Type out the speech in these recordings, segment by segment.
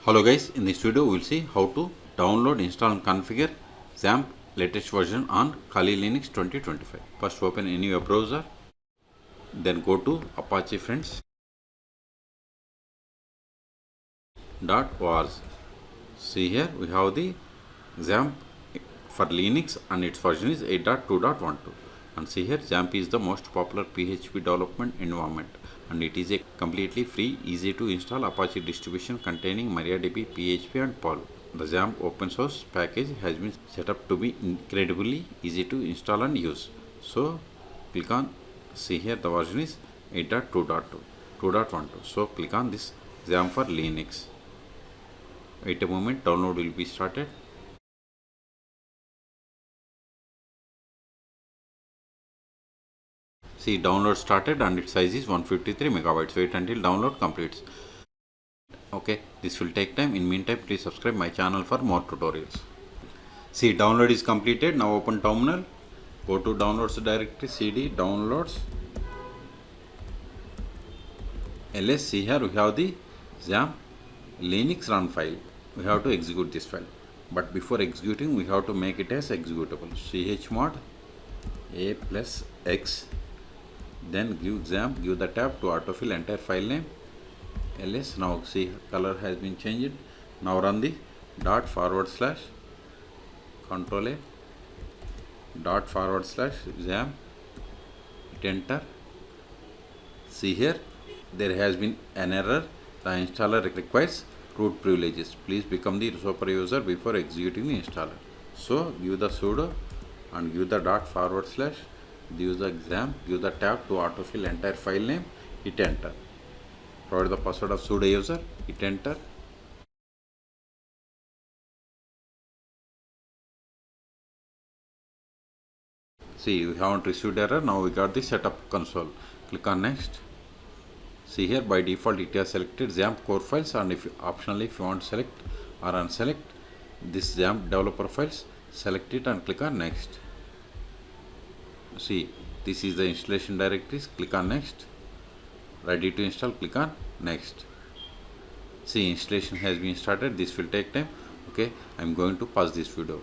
Hello guys, in this video we will see how to download, install and configure XAMPP latest version on Kali Linux 2025. First open any web browser, then go to Apache friends.org. See here we have the XAMPP for Linux and its version is 8.2.12. And see here XAMPP is the most popular PHP development environment and it is a completely free, easy to install Apache distribution containing MariaDB, PHP and Perl. The XAMPP open source package has been set up to be incredibly easy to install and use. So click on, see here the version is 8.2.12. So click on this XAMPP for Linux. Wait a moment, download will be started. See, download started and its size is 153 megabytes. Wait until download completes. Okay, this will take time. In meantime, please subscribe my channel for more tutorials. See, download is completed. Now open terminal. Go to downloads directory, cd downloads ls. See here we have the XAMPP Linux run file. We have to execute this file. But before executing, we have to make it as executable. Chmod a plus x. Then give XAMPP, give the tab to autofill entire file name ls. Now see color has been changed. Now run the // control a // hit enter. See here there has been an error. The installer requires root privileges. Please become the super user before executing the installer. So give the sudo and give the // use the XAMPP, give the tab to autofill entire file name, hit enter. Provide the password of sudo user, hit enter. See, we haven't received error. Now we got the setup console. Click on next. See here by default it has selected XAMPP core files, and if optionally if you want to select or unselect this XAMPP developer files, select it and click on next. See, this is the installation directories. Click on next. Ready to install, click on next. See, installation has been started. This will take time. Okay, I'm going to pause this video.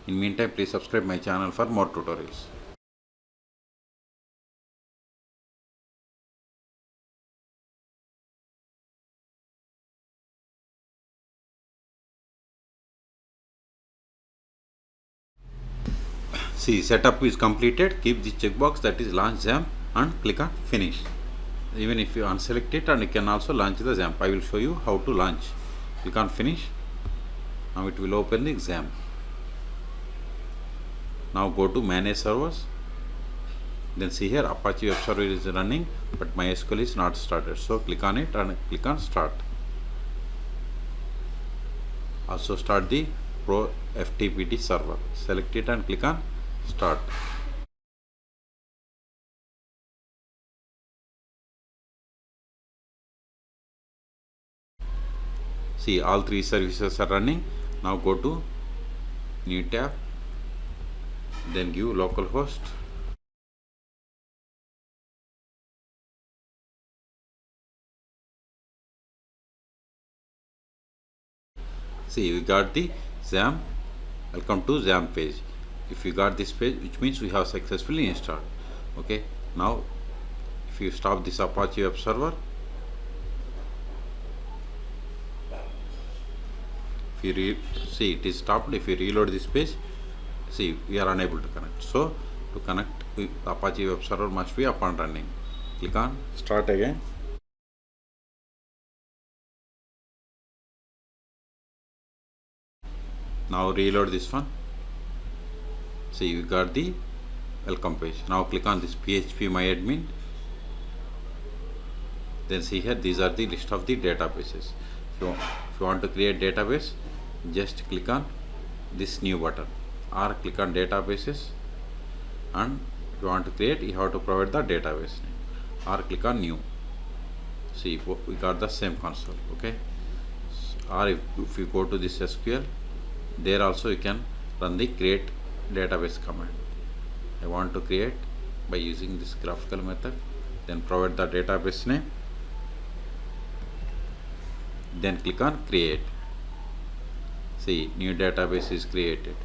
In meantime, please subscribe my channel for more tutorials. See, setup is completed. Keep the checkbox that is launch XAMPP and click on finish. Even if you unselect it, and you can also launch the XAMPP. I will show you how to launch. Click on finish. Now it will open the XAMPP. Now go to manage servers. Then see here Apache web server is running, but MySQL is not started. So click on it and click on start. Also start the Pro FTPT server. Select it and click on start. See, all three services are running. Now go to new tab, then give localhost. See, we got the XAMPP. Welcome to XAMPP page. If you got this page, which means we have successfully installed. Okay, now if you stop this Apache web server, if you see it is stopped. If you reload this page, see we are unable to connect. So to connect with Apache web server must be up and running. Click on start again. Now reload this one. See, you got the welcome page. Now click on this phpMyAdmin. Then see here these are the list of the databases. If you want to create database, just click on this new button or click on databases, and if you want to create, you have to provide the database name or click on new. See, we got the same console. Okay, or if you go to this SQL, there also you can run the create database command. I want to create by using this graphical method. Then provide the database name then click on create. See, new database is created.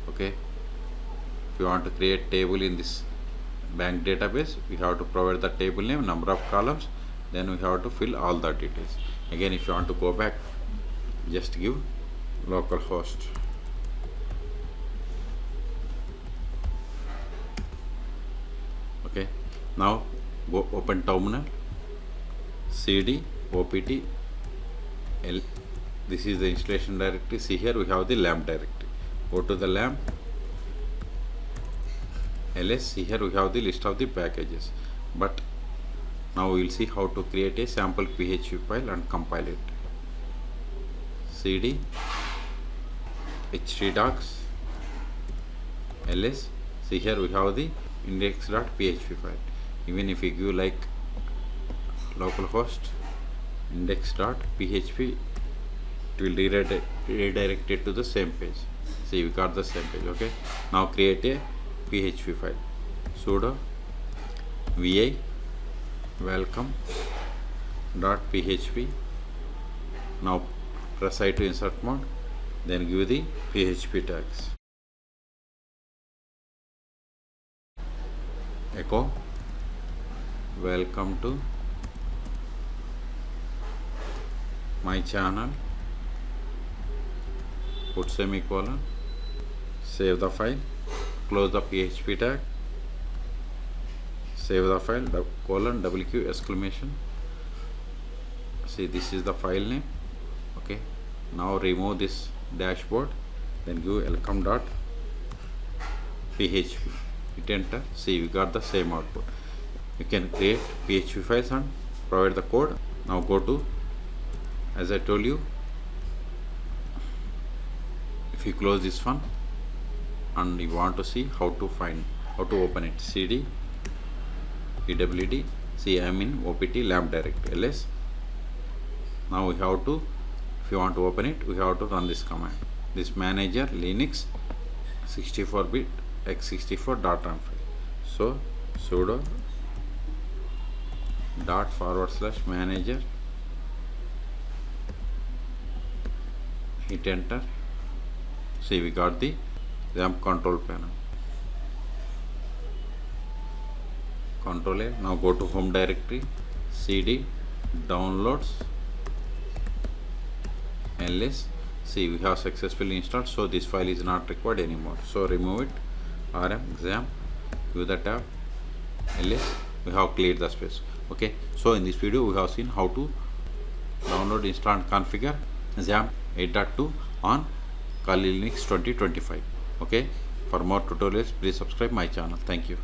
Okay, if you want to create table in this bank database, we have to provide the table name, number of columns, then we have to fill all the details. Again, if you want to go back, just give localhost. Okay, now go open terminal, cd opt l. This is the installation directory. See, here we have the lamp directory. Go to the lamp, ls. See, here we have the list of the packages, but now we will see how to create a sample PHP file and compile it. cd htdocs ls. See, here we have the index.php file. Even if we give like localhost index.php, it will redirect it to the same page. See, we got the same page. Okay, now create a PHP file. Sudo vi welcome.php. now press I to insert mode, then give the PHP tags. Echo welcome to my channel, put semicolon, save the file, close the PHP tag, save the file, colon WQ exclamation. See, this is the file name. Okay, now remove this dashboard, then give welcome.php, hit enter. See, we got the same output. You can create PHP files and provide the code. Now go to, as I told you, if you close this one and you want to see how to open it, cd ewd. See, I am in opt lamp directory, ls. Now we have to, if you want to open it, we have to run this command, this manager linux 64-bit x64.run file. So sudo /manager, hit enter. See, we got the XAMPP control panel. Control A. Now go to home directory, cd downloads ls. See, we have successfully installed, so this file is not required anymore. So remove it, rm XAMPP, give the tab ls. We have cleared the space. Okay, so in this video we have seen how to download, install and configure XAMPP 8.2 on Kali Linux 2025. Okay, for more tutorials please subscribe my channel. Thank you.